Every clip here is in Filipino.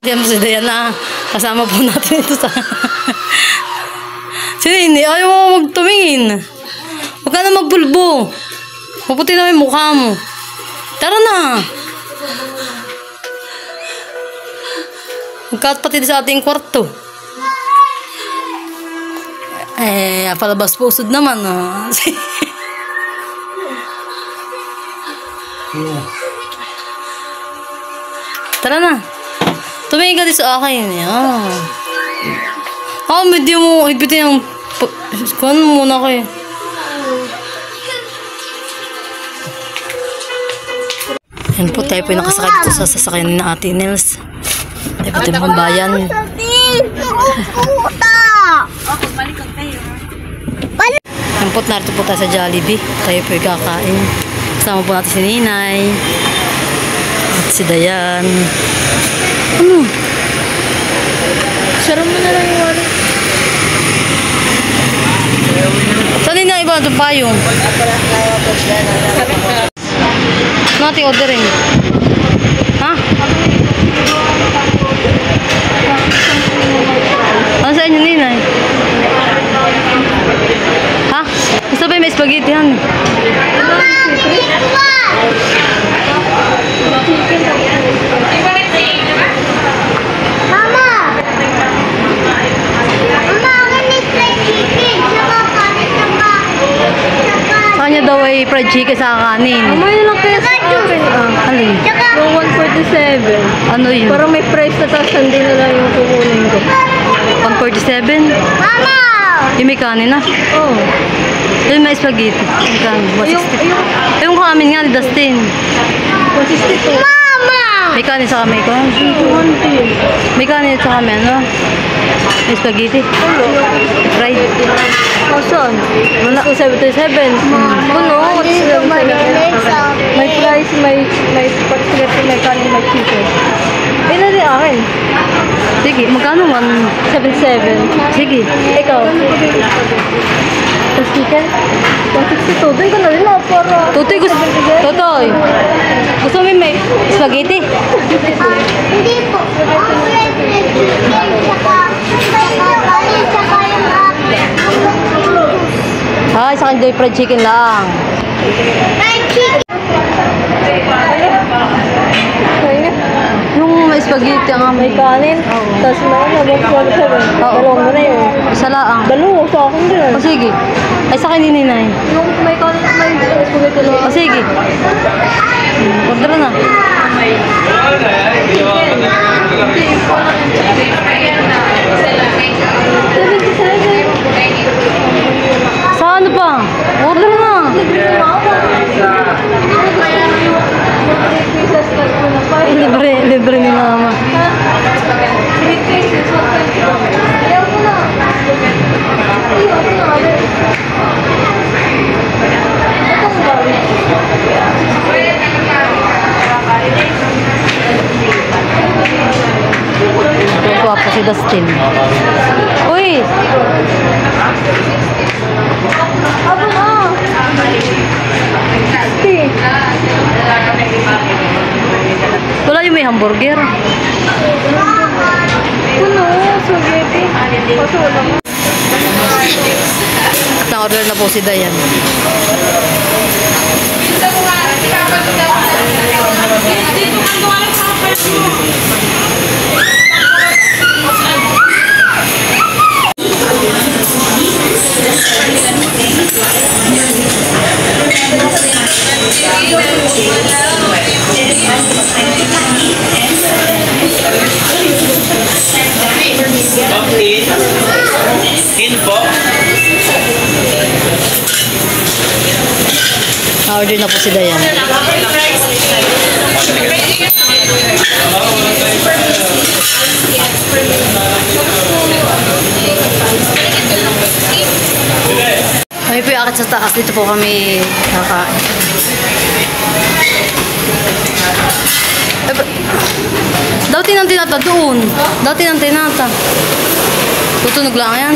Diyan po si Diana. Kasama po natin ito sa... Sini, ayaw mo magtumingin. Huwag ka na magbulbo. Maputi na yung mukha mo. Tara na. Magkat pati sa ating kwarto. Palabas po usod naman. Tara na. Tumingin ka din sa akin. Medyo mo higpitin yung... Kuhan mo muna kayo. Yan po, tayo po yung nakasakay dito sa sasakyan ni Ate Nels. Tayo po yung bayan. Yan po, narito po tayo sa Jollibee. Tayo po yung kakain. Kasama po natin si Ninay. At si Dayan. Ano? Sarap mo na lang yung wala. Saan din na iba itong payong? Natin ordering. Ha? Ano sa inyo, Ninay? Ha? Gusto ba yung may spaghetti, han? Kanya daw ay fried chicken sa kanin. May lang kaya sa akin. Alin? Yung 147. Ano yun? Parang may price na tapos hindi na lang yung kukunin ko. 147? Mama! Yung may kanin na? Oo. Yung may spaghetti. Yung kanin. 160. Yung kanin nga ni Dustin. 162. Mama! May kanin sa kami ko. May kanin sa kami, ano? May spaghetti. Fried. Saan? Wala. 277. Ano? May price, may spaghetti, may kanin, may chicken. Ina rin akin. Sige, magkano 177. Sige. Ikaw? Tapos chicken? 162. Doon ka na rin ako para... Tutoy, Tutoy. Gusto mo may spaghetti? Hindi po. Ay, sa akin doy fried chicken lang. Fried chicken. Yung may spaghetti ang May kanin? Tapos may 147. Dalawang mo na yun. isa lang. Dalawa sa akin din. O sige. Ay, sa akin ni Ninay. Yung may kanin, may spaghetti lang. O sige. Order na. Sa ano pa? Order na. Libre ni mama. Tuwa po si Dustin. Uy! Abo na! Wala yung may hamburger. Ano? Spaghetti? Kaso wala mo. At na-order na po si Dayan. Na-order na po si Dayan. Kami po akit sa taas. Dito po kami kakain. Dati ng tinata doon. Dati ng tinata. Tutunog lang yan.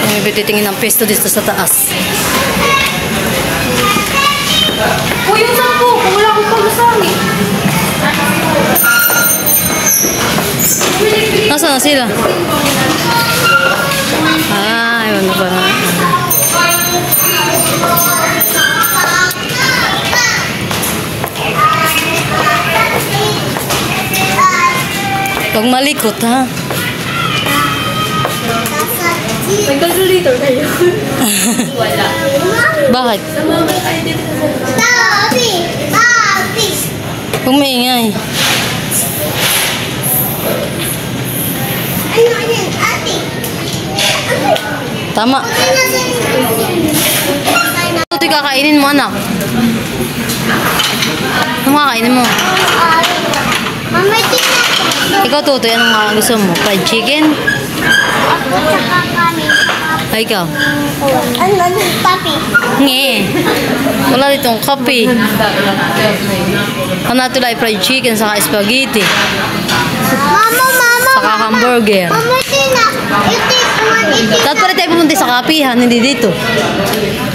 Kami titingin ng pesto dito sa taas. Uy, yung 10. Kung wala akong pag-usami. na sila. Iwan na pa na. Huwag malikot, ha? Nag-calculator kayo. Wala. Bakit? Huwag maingay. Tama. Ito yung kakainin mo, anak. Ano kakainin mo? Mama, tingnan. Ikaw, Tutoy, anong mga gusto mo? Fried chicken? Ako tsaka kami. Ay, ikaw? Ano? Papi. Nge. Wala ditong kape. Ano ito lang, fried chicken, saka spaghetti. Mama. Saka hamburger. Mama, tingnan. Iti. Dapat pala tayo pumunta sa kapihan, hindi dito.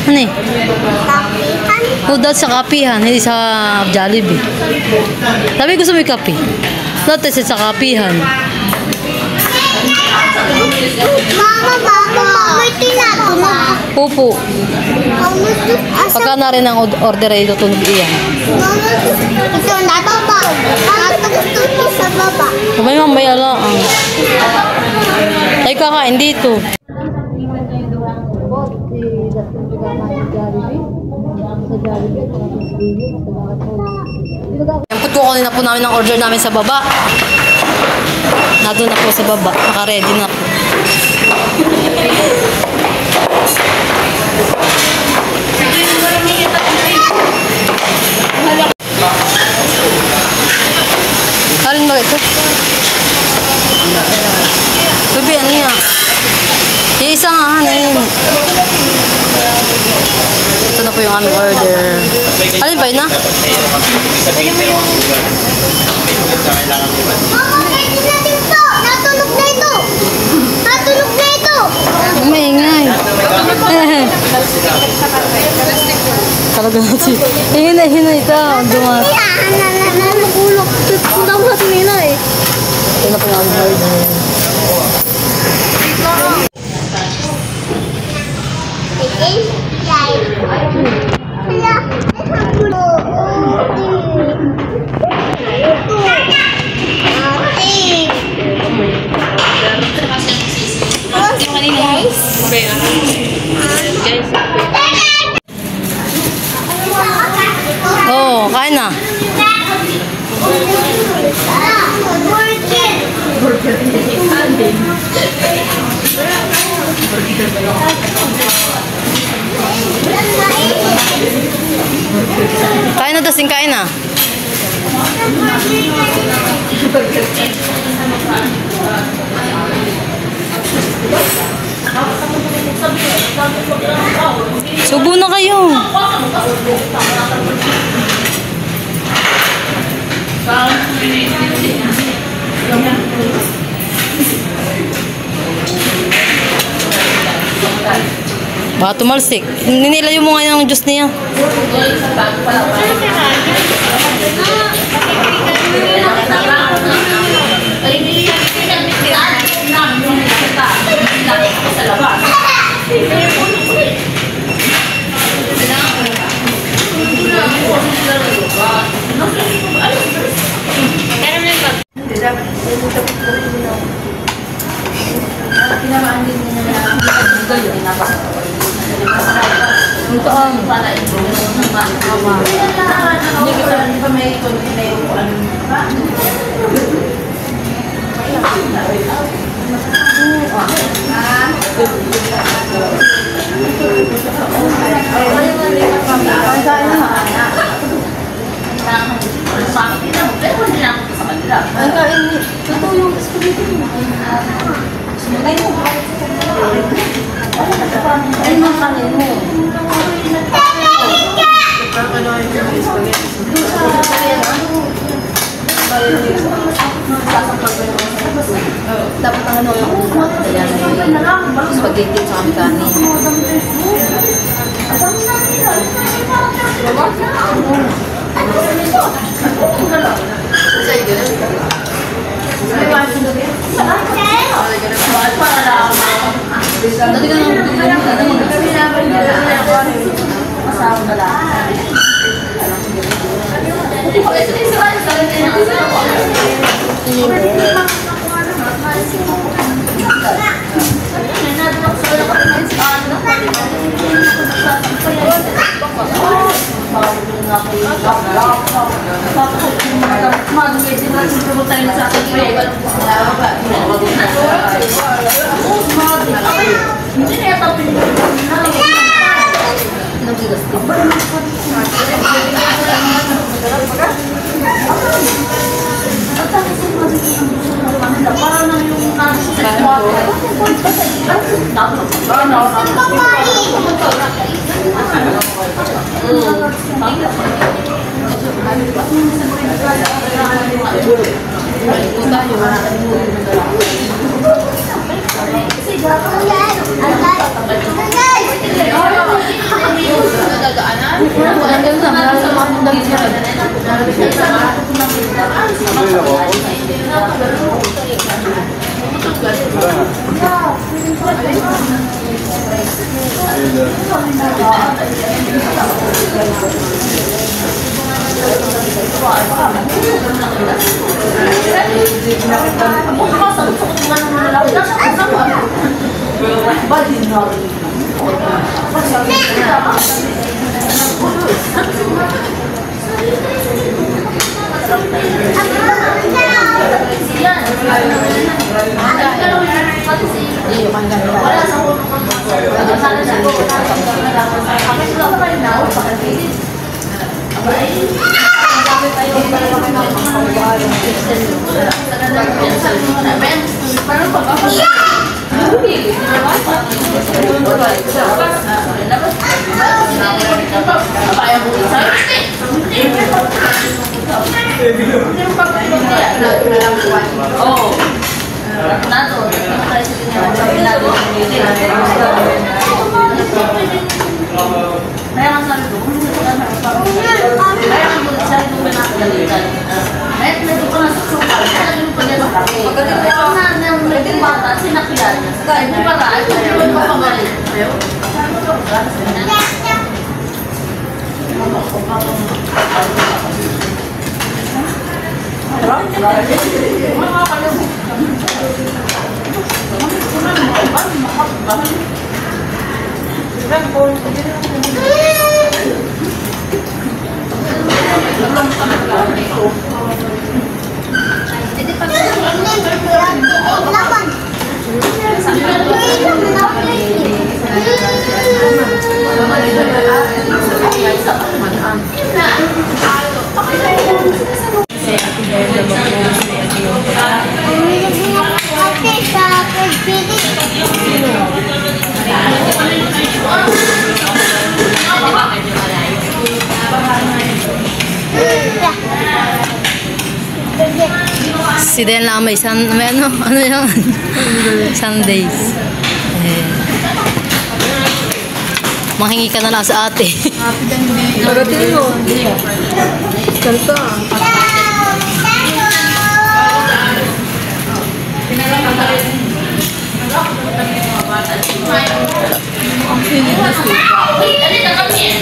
Ano eh? Kapihan. O, dapat sa kapihan, hindi sa Jollibee. Sabi gusto mo yung kape. Dapat sa kapihan. Mama, tingnan. Pupo. Mama, Pagka na rin ang order ay tutunog iyan. ito na baba. Gusto sa baba. Sabay mamaya lang. Ay kakain dito. Yampot ko kanina po namin ang order namin sa baba. Nandun na po sa baba. Naka-ready na po. Alin ba ito? Baby, ano yan? Yung isa nga, hanin. Ito na po yung aming order. Alin ba yun na? Mama, pwede natin to. Natulog na ito. Natulog na ito. Maingay. Talaga natin. Hinay ito. Dumas. Nalulog. Punta ko sa sinina eh. Ito na po yung aming order. Oo, kain na. Kain na, Dustin, kain na. Subo na kayo. Baka tumalsik. Ninilayo mo nga yung juice niya. Ang kain, ito yung spaghetti mo. Ay, mga kanin mo. Dapat ang ano yung spaghetti sa kami kanin. Okay. Si Den lang may ano yung Sundays. Manghingi ka na lang sa ate. Pagating mo. Salta.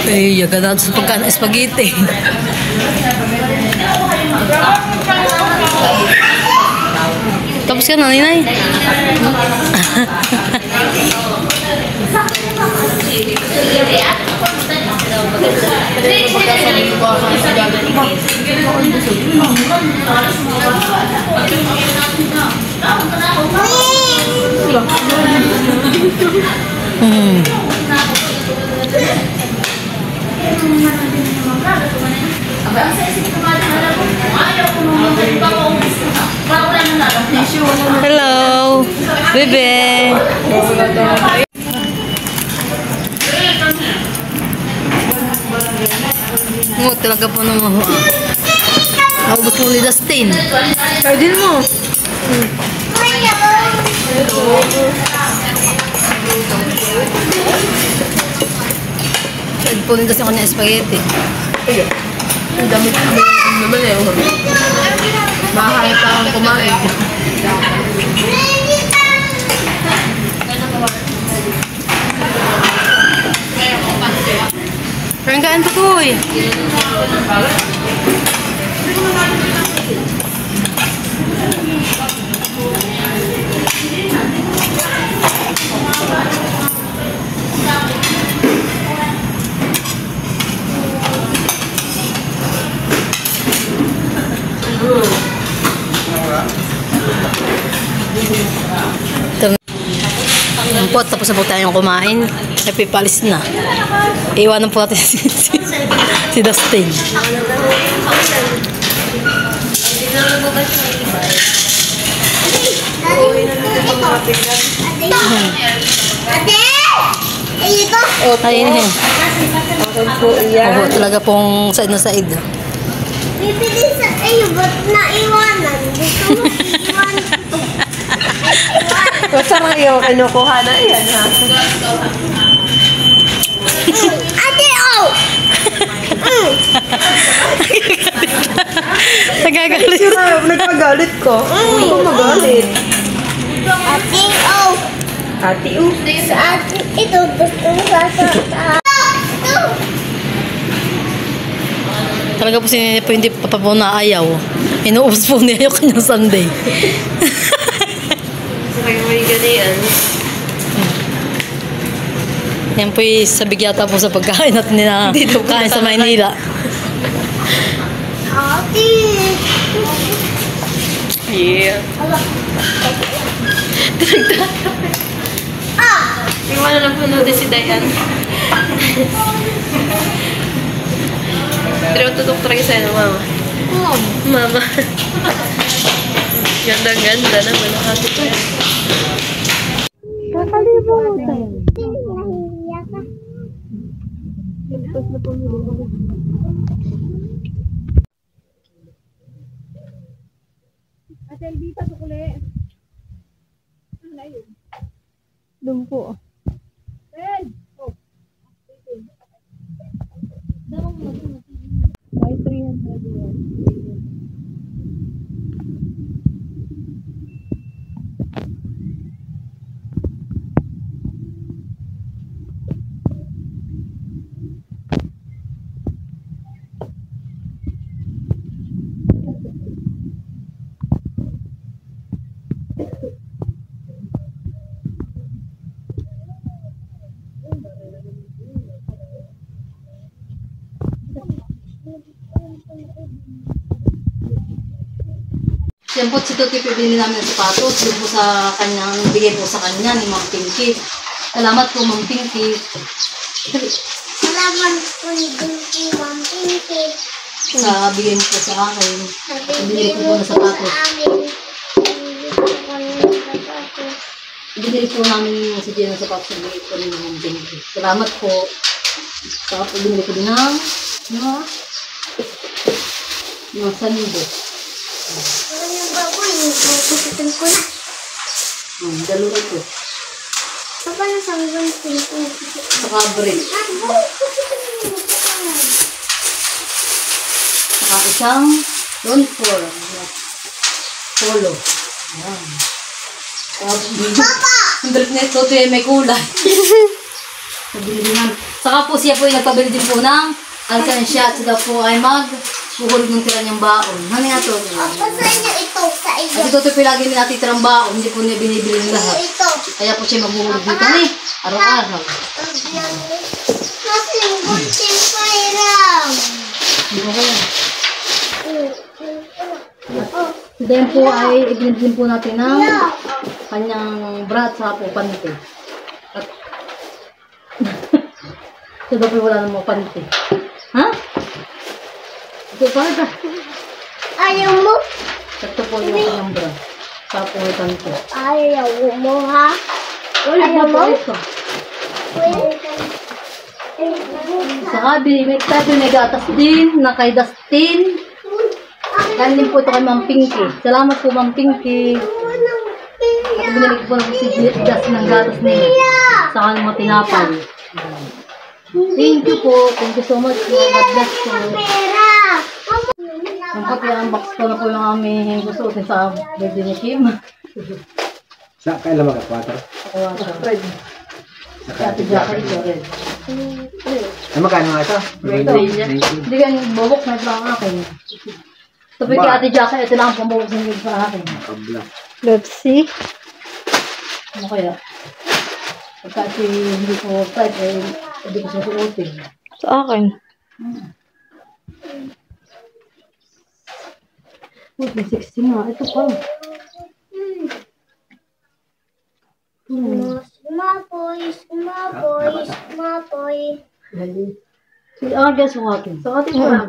Ay, yaga na sa pagkaan ng spaghetti. Tapos ka na, Ninay? Hello, bebe. Mo talaga po nung mahuha. Naubos mo ni Dustin. Kardin mo. Nagpunin kasi ako ng spaghetti. Ang damit naman eh. Bahay pa ang kumain. Kain po, Toy. Yan po, tapos na po tayong kumain. Ay, pipalis na. Iwanan po natin si Dustin. Ate! Ito! Ayun yan. Po iyan. Oo, talaga pong side na side. Bibili sa iyo, ba't naiwanan? Gusto mo iwan ito. Basta nga yung kinukuha na yan, ha? Ate, oh! Nagagalit. Nagpagalit ko. Ako magalit. Ate, oh! Ate, Sa atin, ito, gusto mo sasata. Ito! Talaga po si Nene po hindi pa po naayaw. Inuubos po niya yung kanyang Sunday. may ganian. Yan po yung sabig yata po sa pagkain natin na kain sa Maynila. Ate! Yeah. Ah! Iwanan lang po natin si Dayan. Pero tutok talaga sa'yo, mama. Mama. Ganda-ganda naman ang ate ko. Nakalimutan. Nahihiya ka. Lumpo. May 300 yan. Yan po si Tuti pibili namin ng sapatos. Doon po sa kanyang, bigay po sa kanya ni Ma'am Pinky. Salamat po Ma'am Pinky. Salamat po ni Pinky, Ma'am Pinky. Sa bigay mo po sa akin. Binili ko po ng sapatos. Binili po namin si Gina ng sapatos. Binili po ni Ma'am Pinky. Salamat po. Saka po binili ko din ng sando. Ano yung baboy? Pupusitin ko na. Dalawa po. Papa na sa hanggang pinto. Saka bread. Saka isang for polo. Ayan. Papa! Ang galit na ito, may kulay. Pabili din saka po siya po yung nagpabili din po ng alkansya at sila po ay maghuhulog ng tira niyang baon. Ano nga ito? Papa, sa inyo ito, sa iyo. Kasi ito po lagi may natitirang baon, hindi po niya binibili ng lahat. Ito. Kaya po siya maghuhulog dito ni araw-araw. Kasi yung bunting pairam. Hindi ko kaya. Then po ay ibinibin po natin ng kanyang brat sa po panty. At so daw po wala namang panty. Ha? Ito pa ba? Ayaw mo? Ito po yung kanyang brat. Sa po yung panty. Ayaw mo, ha? Ayaw mo? Saka may tayo may gatas din na kay Dustin. Galing din po ito kay Ma'am Pinky. Salamat po Ma'am Pinky. At binalik po ng si Dustin ng gatas niya. Saka ng mga tinapay. Thank you po. Thank you so much po. God bless po. Ang pati-unbox ko na po yung aming gustutin sa birthday ni Kim. Sa kailan mag-4? Ako Ate Jackie ito rin. Ay, magkano nga ito? Ito. Hindi ka bubok na ito ang akin. Sabi kay Ate Jackie, ito lang ang pambubok sa akin. Kabla. Pepsi. Ano kaya? Pagka hindi ko type, eh, hindi ko susuotin. Sa akin. Uy, may 60 nga. Ito pa. Mapoy. Si Aga sukatin. Sukatin mo lang.